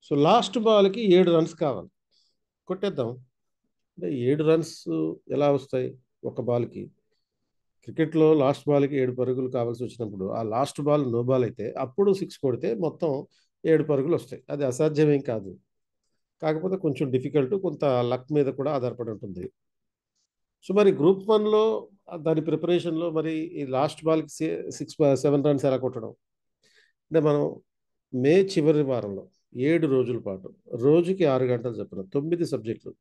So last బాల్కి 7 runs కావాలి, కొట్టేద్దాం అంటే 7 runs ఎలా వస్తాయి ఒక బాల్కి? క్రికెట్లో లాస్ట్ బాల్కి 7 పరుగులు కావాల్సి వచ్చినప్పుడు ఆ లాస్ట్ బాల్ నో బాల్ అయితే అప్పుడు 6 కొడితే మొత్తం 7 పరుగులు వస్తాయి. అది అసాధ్యమేం కాదు. కాకపోతే కొంచెం డిఫికల్ట్, కొంత లక్ మీద కూడా ఆధారపడి ఉంటుంది. సో మరి గ్రూప్ 1లో దాని ప్రిపరేషన్లో మరి ఈ లాస్ట్ బాల్కి 6 7 రన్స్ ఎలా కొట్టడం అంటే మనం మే చివరి వారంలో 7 రోజుల పాటు రోజుకి 6 గంటలు చొప్పున 9 సబ్జెక్టులు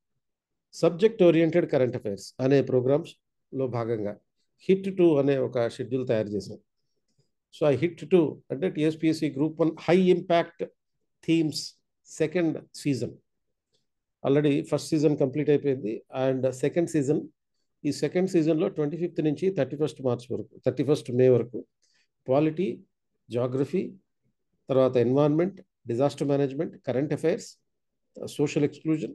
సబ్జెక్ట్ ఓరియంటెడ్ కరెంట్ అఫైర్స్ అనే ప్రోగ్రామ్స్లో భాగంగా హిట్ 2 అనే ఒక షెడ్యూల్ తయారు చేసాం. సో ఆ హిట్ 2 అంటే TSPSC group 1 high impact themes second season. Already first season complete అయిపోయింది అండ్ సెకండ్ సీజన్, ఈ సెకండ్ సీజన్లో 25th నుంచి 31st మార్చ్ వరకు 31st మే వరకు పాలిటీ, జాగ్రఫీ, తర్వాత environment, disaster management, current affairs, social exclusion,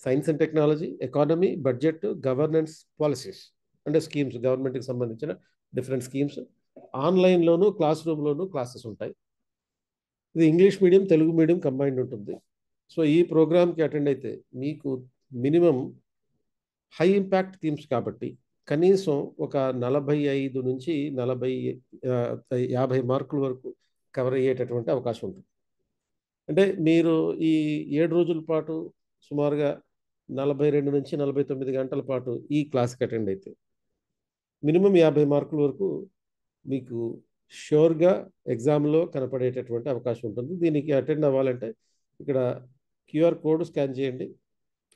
science and technology, economy, budget, governance, policies అంటే schemes, గవర్నమెంట్కి సంబంధించిన డిఫరెంట్ స్కీమ్స్ ఆన్లైన్లోను క్లాస్ రూమ్లోను క్లాసెస్ ఉంటాయి. ఇది English medium, Telugu medium combined ఉంటుంది. సో ఈ ప్రోగ్రామ్కి అటెండ్ అయితే మీకు మినిమం హై ఇంపాక్ట్ థీమ్స్ కాబట్టి కనీసం ఒక 45 నుంచి 50 మార్కుల వరకు కవర్ అయ్యేటటువంటి అవకాశం ఉంటుంది. అంటే మీరు ఈ 7 రోజుల పాటు సుమారుగా 42 నుంచి 49 గంటల పాటు ఈ క్లాస్కి అటెండ్ అయితే మినిమం 50 మార్కుల వరకు మీకు షూర్గా ఎగ్జామ్లో కనపడేటటువంటి అవకాశం ఉంటుంది. దీనికి అటెండ్ అవ్వాలంటే ఇక్కడ క్యూఆర్ కోడ్ స్కాన్ చేయండి,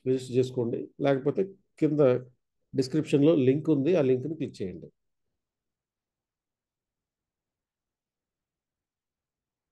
రిజిస్టర్ చేసుకోండి, లేకపోతే కింద డిస్క్రిప్షన్లో లింక్ ఉంది, ఆ లింక్ని క్లిక్ చేయండి.